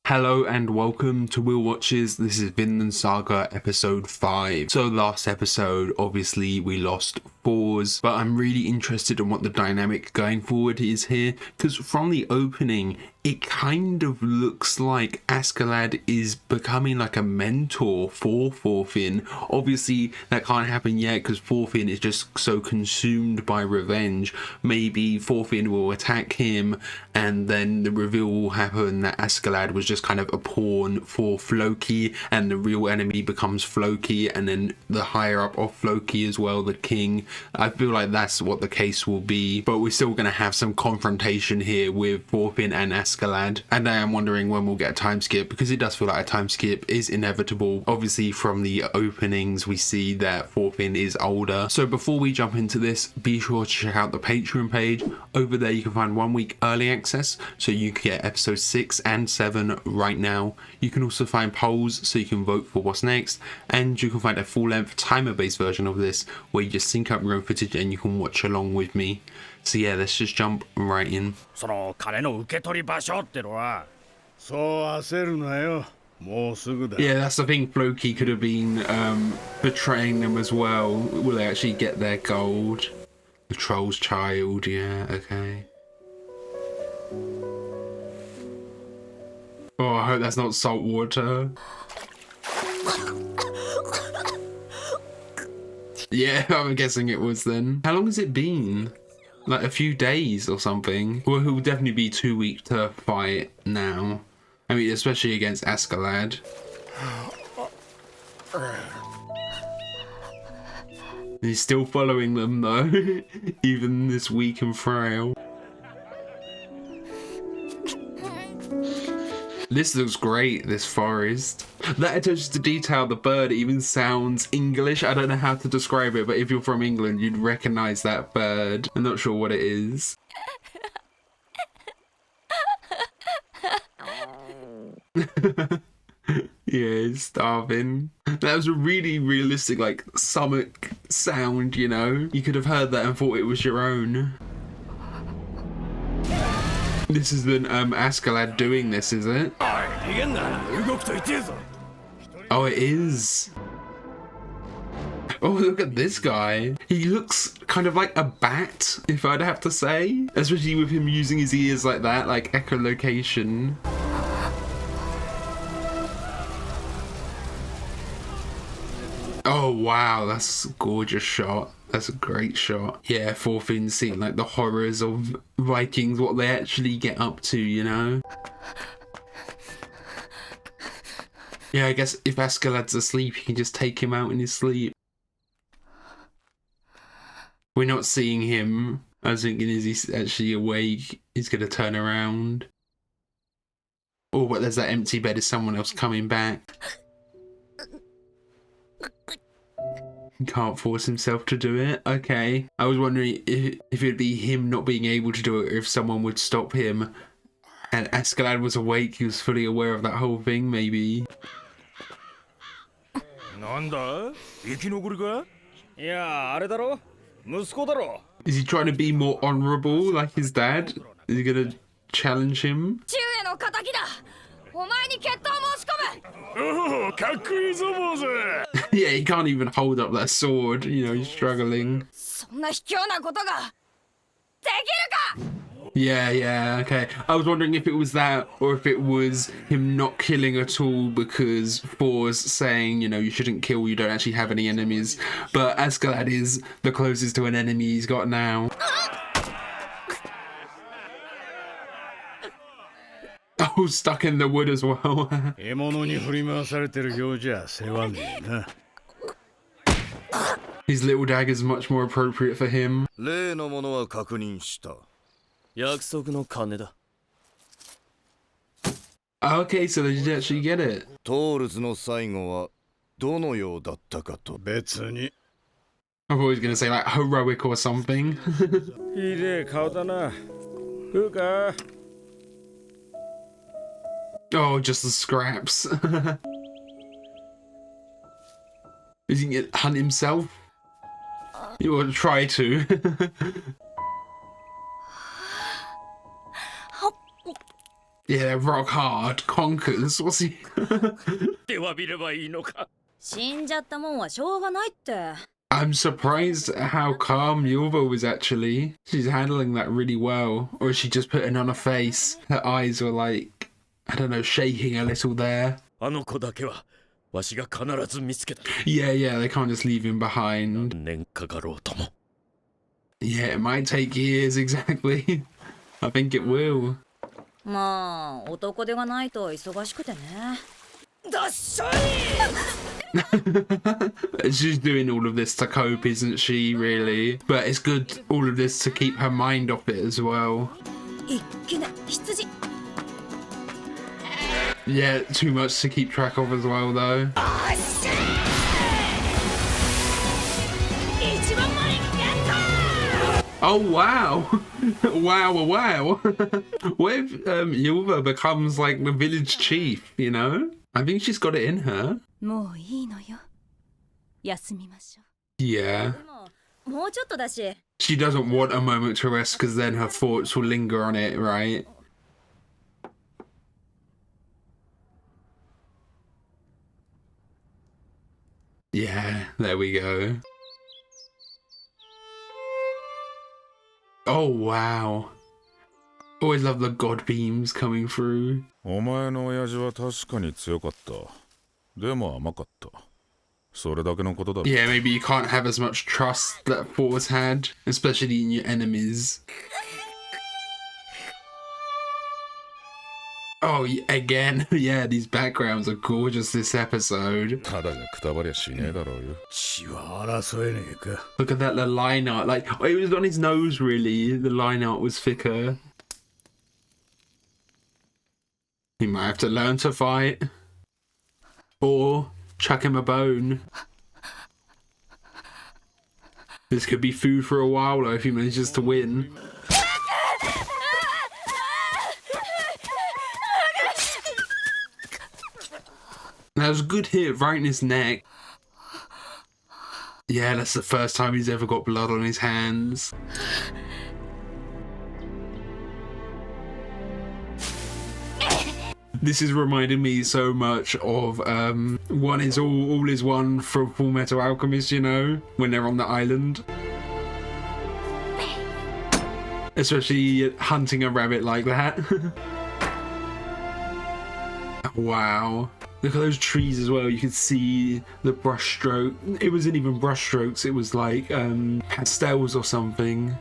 Hello and welcome to Wheel Watchers. This is Vinland Saga episode 5. So last episode, obviously we lost Thors, but I'm really interested in what the dynamic going forward is here, because from the opening, it kind of looks like Askeladd is becoming like a mentor for Thorfinn. Obviously that can't happen yet because Thorfinn is just so consumed by revenge. Maybe Thorfinn will attack him and then the reveal will happen that Askeladd was just kind of a pawn for Floki and the real enemy becomes Floki, and then the higher up of Floki as well, the king. I feel like that's what the case will be, but we're still going to have some confrontation here with Thorfinn and Askeladd, and I am wondering when we'll get a time skip, because it does feel like a time skip is inevitable. Obviously from the openings we see that Thorfinn is older. So before we jump into this, be sure to check out the Patreon page. Over there you can find 1 week early access, so you can get episodes 6 and 7 right now. You can also find polls so you can vote for what's next, and you can find a full-length timer-based version of this where you just sync up your own footage and you can watch along with me. So yeah, let's just jump right in. Yeah, that's the thing, Floki could have been betraying them as well. Will they actually get their gold? The troll's child, yeah, okay. Oh, I hope that's not salt water. Yeah, I'm guessing it was then. How long has it been? Like a few days or something? Well, it will definitely be too weak to fight now. I mean, especially against Askeladd. He's still following them though, even this weak and frail. This looks great, this forest. That attention to detail, the bird even sounds English. I don't know how to describe it, but if you're from England, you'd recognize that bird. I'm not sure what it is. Yeah, it's starving. That was a really realistic, like, stomach sound, you know? You could have heard that and thought it was your own. This is the Askeladd doing this, is it? Oh, it is. Oh, look at this guy. He looks kind of like a bat, if I'd have to say. Especially with him using his ears like that, like echolocation. Oh wow, that's a gorgeous shot. That's a great shot. Yeah, Thorfinn seeing like the horrors of Vikings, what they actually get up to, you know? Yeah, I guess if Askeladd's asleep, you can just take him out in his sleep. We're not seeing him. I was thinking, is he actually awake? He's gonna turn around. Oh, but there's that empty bed. Is someone else coming back? He can't force himself to do it. Okay. I was wondering if it'd be him not being able to do it, or if someone would stop him. And Askeladd was awake. He was fully aware of that whole thing, maybe. Is he trying to be more honorable like his dad? Is he gonna challenge him? Yeah, he can't even hold up that sword, you know, he's struggling. Yeah, okay. I was wondering if it was that, or if it was him not killing at all because Thor's saying, you know, you shouldn't kill, you don't actually have any enemies. But Askeladd is the closest to an enemy he's got now. Oh, stuck in the wood as well. His little dagger's much more appropriate for him. Okay, so they did actually get it. I thought he was going to say like heroic or something. Oh, just the scraps. Is he going to hunt himself? He will try to. Yeah, rock hard, conquers. What's he? で詫びればいいのか。死んじゃったもんはしょうがないって。I'm surprised at how calm Yulva was actually. She's handling that really well. Or is she just putting on a face? Her eyes were like, I don't know, shaking a little there. あの子だけはわしが必ず見つけた。Yeah, they can't just leave him behind. 何年かかろうとも。Yeah, it might take years, exactly. I think it will. まあ、男手がないと忙しくてね。だっしゃいShe's doing all of this to cope, isn't she, really? But it's good, all of this, to keep her mind off it as well. 一気に羊 Yeah, too much to keep track of as well, though. Oh, wow. wow. What if Yulva becomes like the village chief, you know? I think she's got it in her. もういいのよ。休みましょ Yeah. う。もうちょっとだし。She doesn't want a moment to rest because then her thoughts will linger on it, right? Yeah, there we go. Oh, wow. Always love the god beams coming through. お前の親父は確かに強かった。でも甘かった。それだけのことだ。 Yeah, maybe you can't have as much trust that Thor's had, especially in your enemies. Oh, again. Yeah, these backgrounds are gorgeous this episode. ただじゃくたばりゃしねえだろうよ。血は争えねえか。 Look at that, the line art. Like, it was on his nose, really. The line art was thicker. He might have to learn to fight. Or chuck him a bone. This could be food for a while, though, if he manages to win. That was a good hit right in his neck. Yeah, that's the first time he's ever got blood on his hands. This is reminding me so much of One Is All Is One from Full Metal Alchemist, you know, when they're on the island. Especially hunting a rabbit like that. Wow. Look at those trees as well. You can see the brush stroke. It wasn't even brush strokes. It was like pastels or something.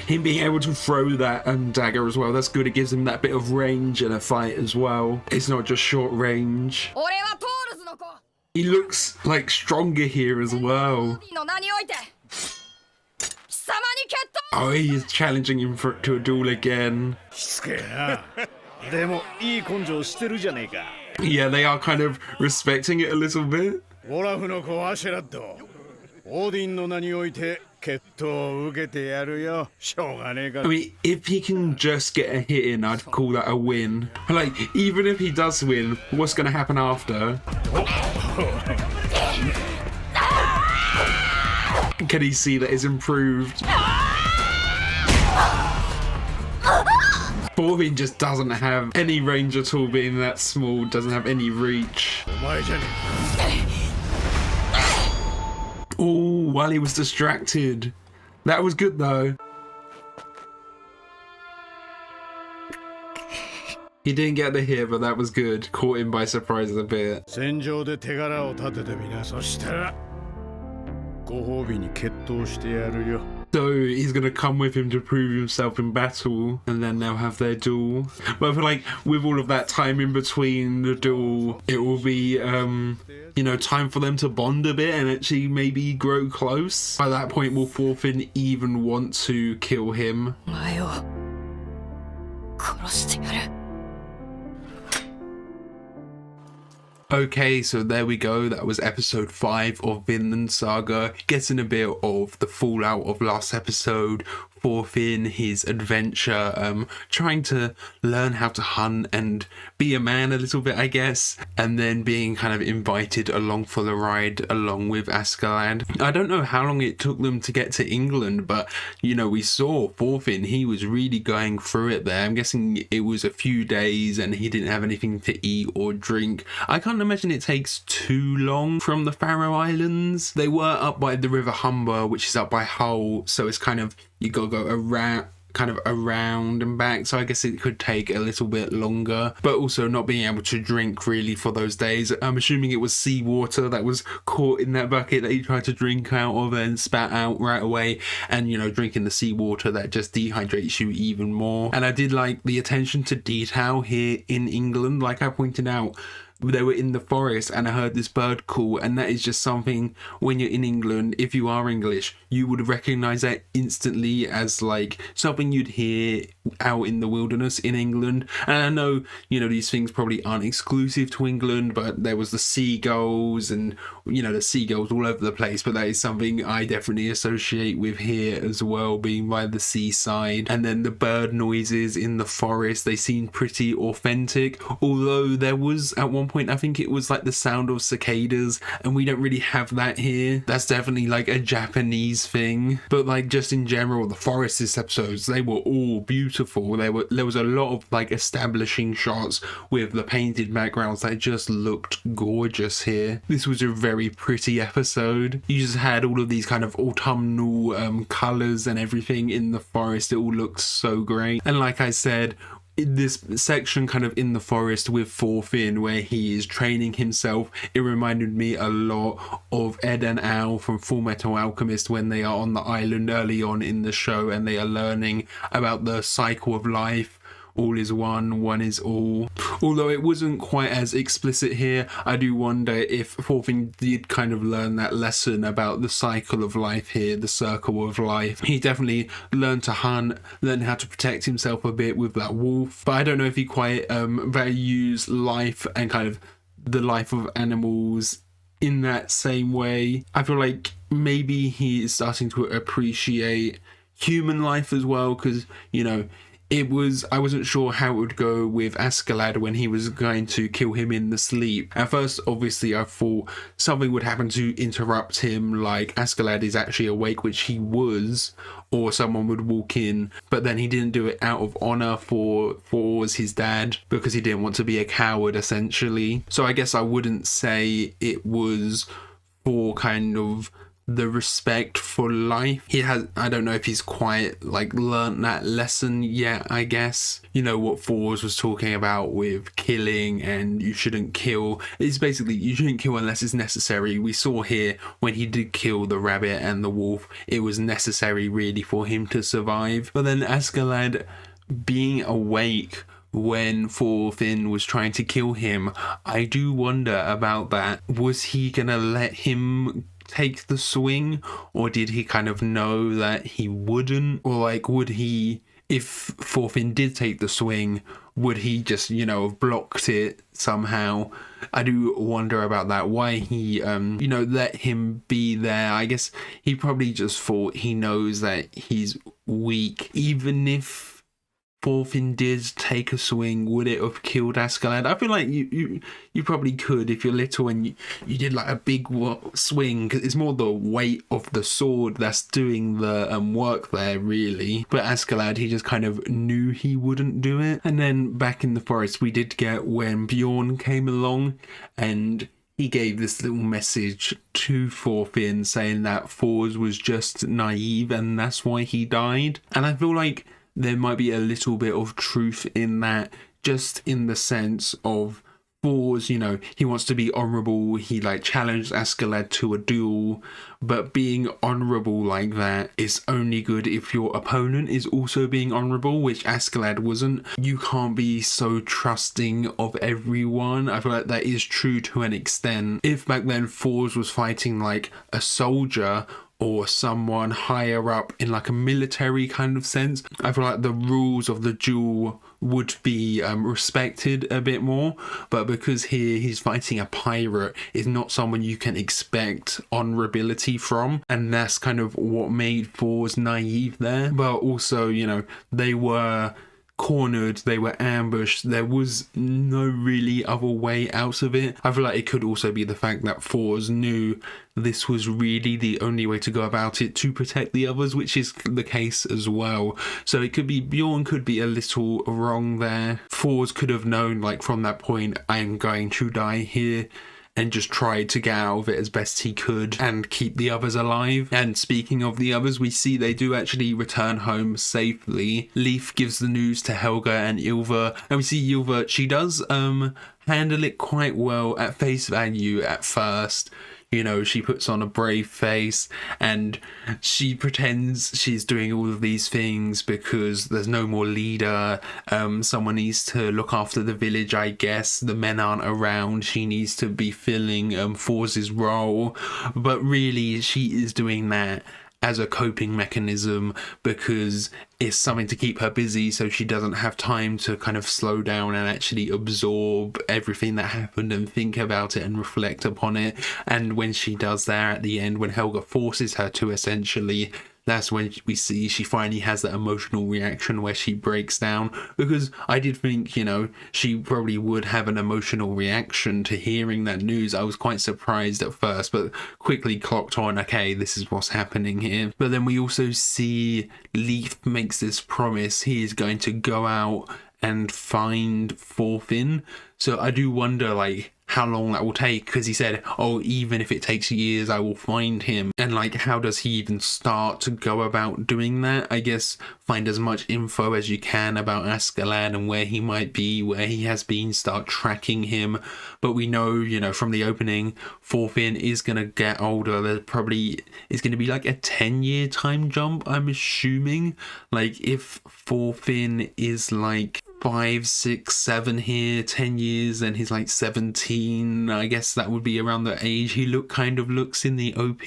Him being able to throw that dagger as well, that's good. It gives him that bit of range in a fight as well. It's not just short range. He looks like stronger here as well. Oh, he is challenging him to a duel again. Yeah, they are kind of respecting it a little bit. I mean, if he can just get a hit in, I'd call that a win. Like, even if he does win, what's going to happen after? Can he see that it's improved? Borbin just doesn't have any range at all, being that small, doesn't have any reach. Oh, while he was distracted. That was good though. He didn't get the hit, but that was good. Caught him by surprise a bit. So he's gonna come with him to prove himself in battle, and then they'll have their duel. But I feel like with all of that time in between the duel, it will be, you know, time for them to bond a bit and actually maybe grow close. By that point, will Thorfinn even want to kill him? Okay, so there we go. That was episode 5 of Vinland Saga. Getting a bit of the fallout of last episode. Thorfinn his adventure, trying to learn how to hunt and be a man a little bit, I guess, and then being kind of invited along for the ride along with Askeladd. I don't know how long it took them to get to England, but you know, we saw Thorfinn, he was really going through it there. I'm guessing it was a few days and he didn't have anything to eat or drink. I can't imagine it takes too long from the Faroe Islands. They were up by the River Humber, which is up by Hull, so it's kind of, you gotta go around and back, so I guess it could take a little bit longer. But also not being able to drink really for those days. I'm assuming it was seawater that was caught in that bucket that he tried to drink out of and spat out right away, and you know, drinking the seawater that just dehydrates you even more. And I did like the attention to detail here in England. Like I pointed out, they were in the forest and I heard this bird call, and that is just something, when you're in England, if you are English, you would recognize that instantly as like something you'd hear out in the wilderness in England. And I know, you know, these things probably aren't exclusive to England, but there was the seagulls and, you know, the seagulls all over the place, but that is something I definitely associate with here as well, being by the seaside. And then the bird noises in the forest, they seemed pretty authentic, although there was at one point, I think it was like the sound of cicadas, and we don't really have that here. That's definitely like a Japanese thing. But like, just in general, the forest episodes, they were all beautiful. There was a lot of like establishing shots with the painted backgrounds that just looked gorgeous here. This was a very pretty episode. You just had all of these kind of autumnal colors and everything in the forest. It all looked so great. And like I said, this section kind of in the forest with Thorfinn, where he is training himself, it reminded me a lot of Ed and Al from Full Metal Alchemist when they are on the island early on in the show and they are learning about the cycle of life. All is one, one is all. Although it wasn't quite as explicit here, I do wonder if Thorfinn did kind of learn that lesson about the cycle of life here, the circle of life. He definitely learned to hunt, learned how to protect himself a bit with that wolf, but I don't know if he quite values life and kind of the life of animals in that same way. I feel like maybe he is starting to appreciate human life as well, because, you know, I wasn't sure how it would go with Askeladd when he was going to kill him in the sleep. At first, obviously, I thought something would happen to interrupt him, like Askeladd is actually awake, which he was, or someone would walk in, but then he didn't do it out of honor for his dad, because he didn't want to be a coward, essentially. So I guess I wouldn't say it was for kind of the respect for life. I don't know if he's quite like learnt that lesson yet, I guess. You know what Thors was talking about with killing, and you shouldn't kill. It's basically, you shouldn't kill unless it's necessary. We saw here when he did kill the rabbit and the wolf, it was necessary really for him to survive. But then Askeladd being awake when Thorfinn was trying to kill him, I do wonder about that. Was he gonna let him take the swing, or did he kind of know that he wouldn't? Or like, would he, if Thorfinn did take the swing, would he just, you know, have blocked it somehow? I do wonder about that, why he you know, let him be there. I guess he probably just thought he knows that he's weak. Even if Thorfinn did take a swing, would it have killed Askeladd? I feel like you probably could if you're little and you did like a big swing, because it's more the weight of the sword that's doing the work there, really. But Askeladd, he just kind of knew he wouldn't do it. And then back in the forest, we did get when Bjorn came along and he gave this little message to Thorfinn saying that Thors was just naive and that's why he died. And I feel like there might be a little bit of truth in that, just in the sense of Thors, you know, he wants to be honourable, he like challenged Askeladd to a duel, but being honourable like that is only good if your opponent is also being honourable, which Askeladd wasn't. You can't be so trusting of everyone. I feel like that is true to an extent. If back then Thors was fighting like a soldier or someone higher up in like a military kind of sense, I feel like the rules of the duel would be respected a bit more, but because here he's fighting a pirate, is not someone you can expect honorability from, and that's kind of what made Thor's naive there. But also, you know, they were cornered, they were ambushed, there was no really other way out of it. I feel like it could also be the fact that Thors knew this was really the only way to go about it to protect the others, which is the case as well. So it could be Bjorn could be a little wrong there. Thors could have known, like, from that point, I'm going to die here, and just tried to get out of it as best he could and keep the others alive. And speaking of the others, we see they do actually return home safely. Leif gives the news to Helga and Ylva, and we see Ylva, she does handle it quite well at face value at first. You know, she puts on a brave face and she pretends she's doing all of these things because there's no more leader. Someone needs to look after the village, I guess. The men aren't around. She needs to be filling Thor's role. But really, she is doing that as a coping mechanism because it's something to keep her busy, so she doesn't have time to kind of slow down and actually absorb everything that happened and think about it and reflect upon it. And when she does that at the end, when Helga forces her to, essentially, that's when we see she finally has that emotional reaction where she breaks down. Because I did think, you know, she probably would have an emotional reaction to hearing that news. I was quite surprised at first, but quickly clocked on, okay, this is what's happening here. But then we also see Leif makes this promise he is going to go out and find Thorfinn. So I do wonder, like, how long that will take, because he said, oh, even if it takes years, I will find him. And, like, how does he even start to go about doing that? I guess find as much info as you can about Askeladd and where he might be, where he has been, start tracking him. But we know, you know, from the opening, Thorfinn is going to get older. There probably is going to be like a 10-year time jump, I'm assuming. Like, if Thorfinn is like 5, 6, 7 here, 10 years, and he's like 17, I guess that would be around the age he looks in the OP.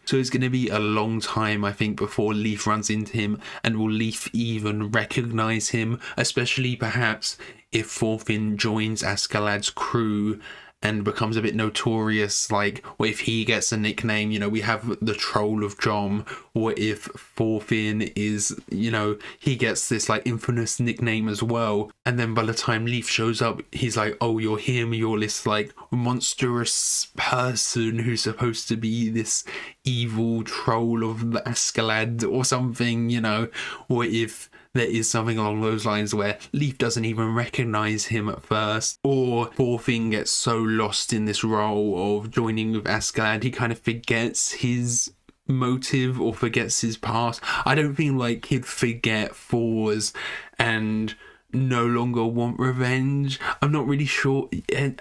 So it's going to be a long time, I think, before Leif runs into him, and will Leif even recognize him, especially perhaps if Thorfinn joins Askeladd's crew and becomes a bit notorious, like, what if he gets a nickname, you know, we have the Troll of Jom, or if Thorfinn is, you know, he gets this, like, infamous nickname as well, and then by the time Leif shows up, he's like, oh, you're him, you're this, like, monstrous person who's supposed to be this evil troll of the Askeladd or something, you know, or if there is something along those lines where Leif doesn't even recognize him at first, or Thorfinn gets so lost in this role of joining with Askeladd he kind of forgets his motive or forgets his past. I don't think, like, he'd forget Thor's and no longer want revenge. I'm not really sure.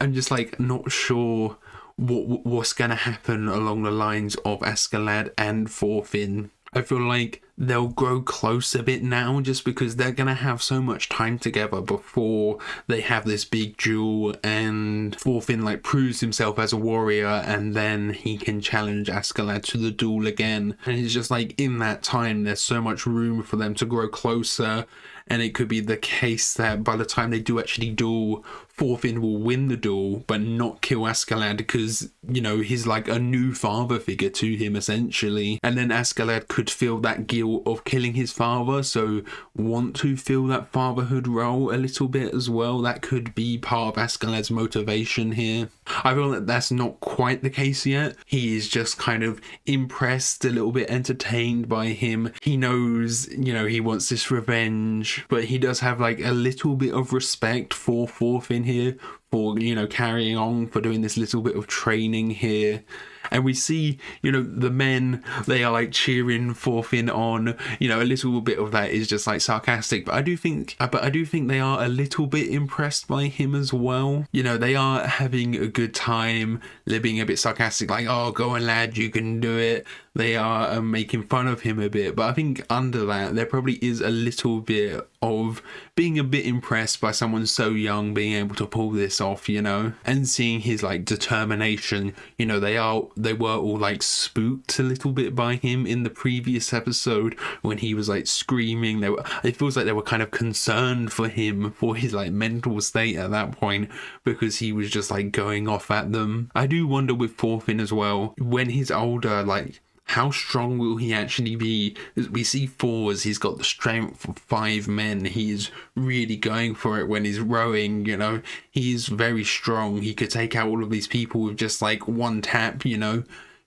I'm just, like, not sure what's gonna happen along the lines of Askeladd and Thorfinn. I feel like they'll grow close a bit now just because they're going to have so much time together before they have this big duel and Thorfinn, like, proves himself as a warrior and then he can challenge Askeladd to the duel again. And it's just like, in that time, there's so much room for them to grow closer, and it could be the case that by the time they do actually duel, Thorfinn will win the duel but not kill Askeladd because, you know, he's like a new father figure to him, essentially. And then Askeladd could feel that guilt of killing his father, so want to feel that fatherhood role a little bit as well. That could be part of Askeladd's motivation here. I feel that that's not quite the case yet. He is just kind of impressed, a little bit entertained by him. He knows, you know, he wants this revenge, but he does have, like, a little bit of respect for Thorfinn here, for, you know, carrying on, for doing this little bit of training here. And we see, you know, the men, they are, like, cheering Thorfinn on. You know, a little bit of that is just, like, sarcastic, but I do think they are a little bit impressed by him as well. You know, they are having a good time. They're being a bit sarcastic, like, oh, go on, lad, you can do it. They are making fun of him a bit, but I think under that there probably is a little bit of being a bit impressed by someone so young being able to pull this this off, you know, and seeing his like determination. You know, they were all like spooked a little bit by him in the previous episode when he was like screaming. It feels like they were kind of concerned for him, for his like mental state at that point, because he was just like going off at them. I do wonder with Thorfinn as well, when he's older, like how strong will he actually be? We see Thor's, he's got the strength of 5 men. He's really going for it when he's rowing, you know. He's very strong. He could take out all of these people with just like one tap, you know.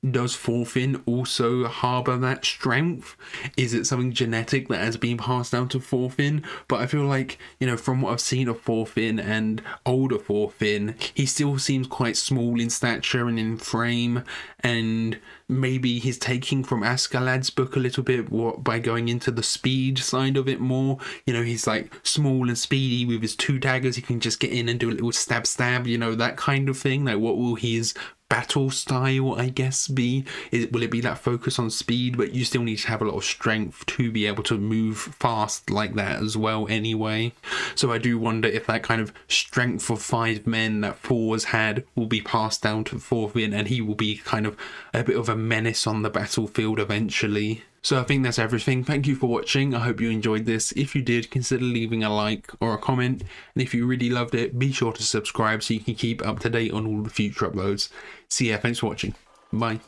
Does Thorfinn also harbour that strength? Is it something genetic that has been passed down to Thorfinn? But I feel like, you know, from what I've seen of Thorfinn and older Thorfinn, he still seems quite small in stature and in frame, and maybe he's taking from Askalad's book a little bit by going into the speed side of it more. You know, he's like small and speedy with his 2 daggers. He can just get in and do a little stab, you know, that kind of thing. Like, what will his battle style, I guess, be? Will it be that focus on speed, but you still need to have a lot of strength to be able to move fast like that as well anyway? So I do wonder if that kind of strength of 5 men that Thor's had will be passed down to Thorfinn, and he will be kind of a bit of a menace on the battlefield eventually. So I think that's everything. Thank you for watching. I hope you enjoyed this. If you did, consider leaving a like or a comment. And if you really loved it, be sure to subscribe so you can keep up to date on all the future uploads. See ya. Thanks for watching. Bye.